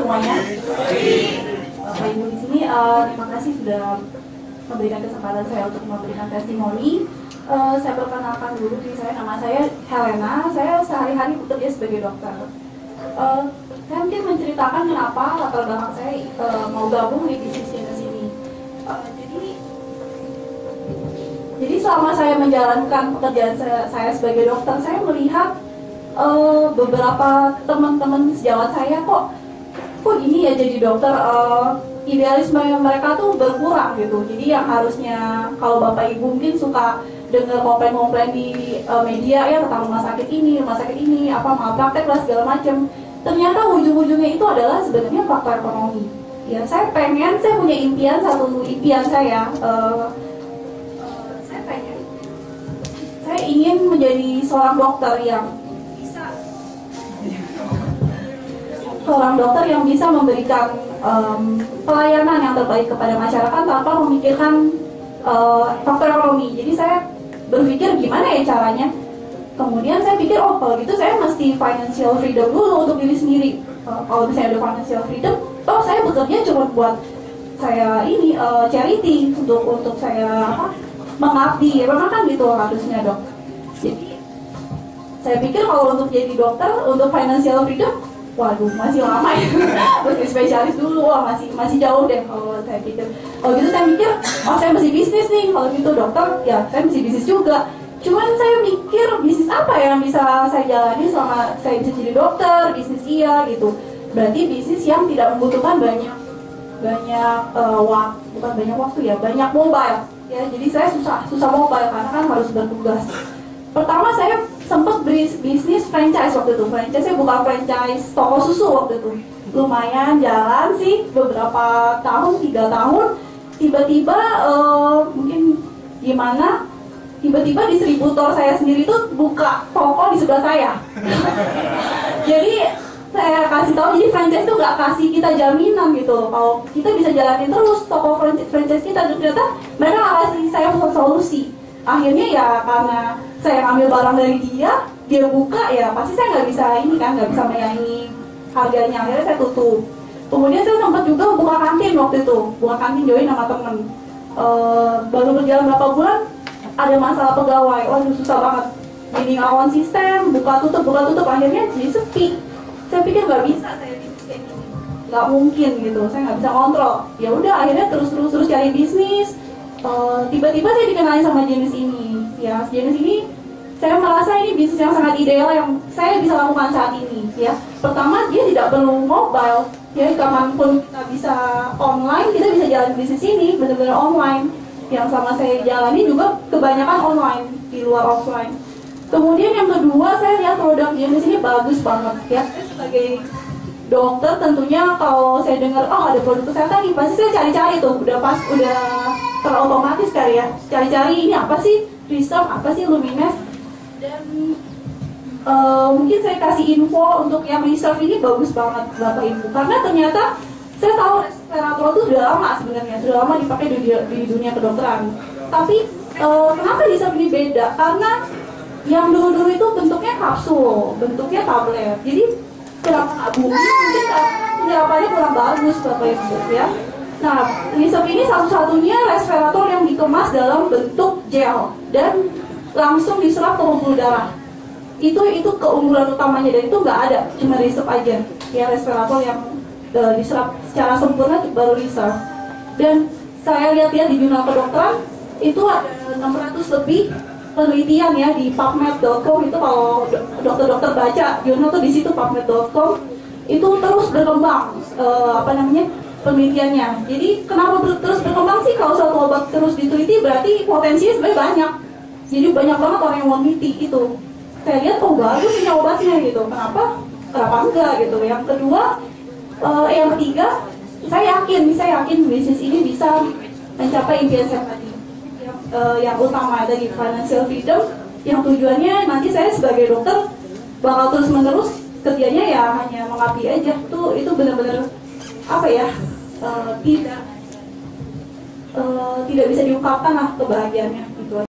semuanya. Bapak Ibu di sini, terima kasih sudah memberikan kesempatan saya untuk memberikan testimoni. Saya perkenalkan dulu diri saya, nama saya Helena. Saya sehari-hari bekerja sebagai dokter. Saya mungkin menceritakan kenapa latar belakang saya mau gabung di bisnis ini. Jadi selama saya menjalankan pekerjaan saya sebagai dokter, saya melihat beberapa teman-teman sejawat saya kok gini ya jadi dokter, idealisme mereka tuh berkurang gitu. Jadi yang harusnya kalau Bapak Ibu mungkin suka dengar komplain-komplain di media ya tentang rumah sakit ini, apa malpraktek lah segala macam. Ternyata ujung-ujungnya itu adalah sebenarnya faktor ekonomi. Ya, saya punya impian, satu impian saya ingin menjadi seorang dokter yang bisa memberikan pelayanan yang terbaik kepada masyarakat tanpa memikirkan faktor ekonomi. Jadi saya berpikir gimana ya caranya. Kemudian saya pikir kalau gitu saya mesti financial freedom dulu untuk diri sendiri. Kalau misalnya ada financial freedom, saya bekerja cuma buat saya ini charity untuk saya mengabdi. Memang kan gitu harusnya dok. Jadi saya pikir kalau untuk jadi dokter untuk financial freedom, waduh masih lama ya. Mesti spesialis dulu, masih jauh deh kalau saya pikir. Kalau gitu saya mikir, saya mesti bisnis nih. Kalau gitu dokter, ya saya mesti bisnis juga. Cuman saya mikir bisnis apa yang bisa saya jalani selama saya bisa jadi dokter, bisnis iya gitu. Berarti bisnis yang tidak membutuhkan banyak mobile. Ya, jadi saya susah mobile karena kan harus bertugas. Pertama saya sempat bisnis franchise waktu itu. Saya buka franchise toko susu waktu itu. Lumayan jalan sih beberapa tahun, 3 tahun. Tiba-tiba mungkin gimana? Tiba-tiba distributor saya sendiri tuh buka toko di sebelah saya. Jadi saya kasih tahu, jadi franchise tuh nggak kasih kita jaminan gitu. Kalau kita bisa jalanin terus toko franchise kita, ternyata mereka nggak kasih saya solusi. Akhirnya ya karena saya ambil barang dari dia buka, ya pasti saya nggak bisa menyaingi harganya. Akhirnya saya tutup. Kemudian saya sempat juga buka kantin waktu itu, join sama temen. Baru berjalan berapa bulan ada masalah pegawai, waduh susah banget. Jadi nggak konsisten, buka tutup, akhirnya jadi sepi. Saya pikir nggak bisa saya bisnis kayak gini, nggak mungkin gitu, saya nggak bisa kontrol. Ya udah akhirnya terus cari bisnis. Tiba-tiba saya dikenalin sama jenis ini. Ya, jenis ini saya merasa ini bisnis yang sangat ideal yang saya bisa lakukan saat ini. Ya, pertama dia tidak perlu mobile. Ya, kapanpun kita bisa online, kita bisa jalan bisnis ini benar-benar online. Yang sama saya jalani juga kebanyakan online di luar offline. Kemudian yang kedua, saya lihat produk jenis ini bagus banget. Ya, saya sebagai dokter tentunya kalau saya dengar ada produk kesehatan nih, pasti saya cari-cari tuh, udah terotomatis kali ya, cari-cari ini apa sih Reserve, apa sih Lumines, dan mungkin saya kasih info untuk yang Reserve ini bagus banget Bapak Ibu, karena ternyata saya tahu resveratrol itu sudah lama dipakai di dunia kedokteran. Tapi kenapa Reserve ini beda? Karena yang dulu itu bentuknya kapsul, bentuknya tablet, jadi kenapa nggak bumi? Mungkin penyerapannya kurang bagus Bapak Ibu ya. Nah, Reserve ini satu-satunya resveratrol yang dikemas dalam bentuk gel dan langsung diserap ke pembuluh darah. Itu keunggulan utamanya, dan itu nggak ada, cuma Reserve aja ya, resveratrol yang diserap secara sempurna baru Reserve. Dan saya lihat-lihat di jurnal kedokteran itu ada 600 lebih penelitian ya di PubMed.com. Itu kalau dokter-dokter baca jurnal tuh di situ PubMed.com itu terus berkembang penelitiannya. Jadi kenapa terus berkembang sih? Kalau satu obat terus diteliti berarti potensinya sebenarnya banyak. Jadi banyak banget orang yang mau meneliti itu. Saya lihat bagus ini obatnya gitu. Kenapa enggak gitu. Yang kedua, yang ketiga, saya yakin bisnis ini bisa mencapai impian saya tadi. Yang utama tadi financial freedom, yang tujuannya nanti saya sebagai dokter bakal terus menerus kerjanya ya hanya mengabdi aja. Itu benar-benar tidak bisa diungkapkan lah kebahagiaannya.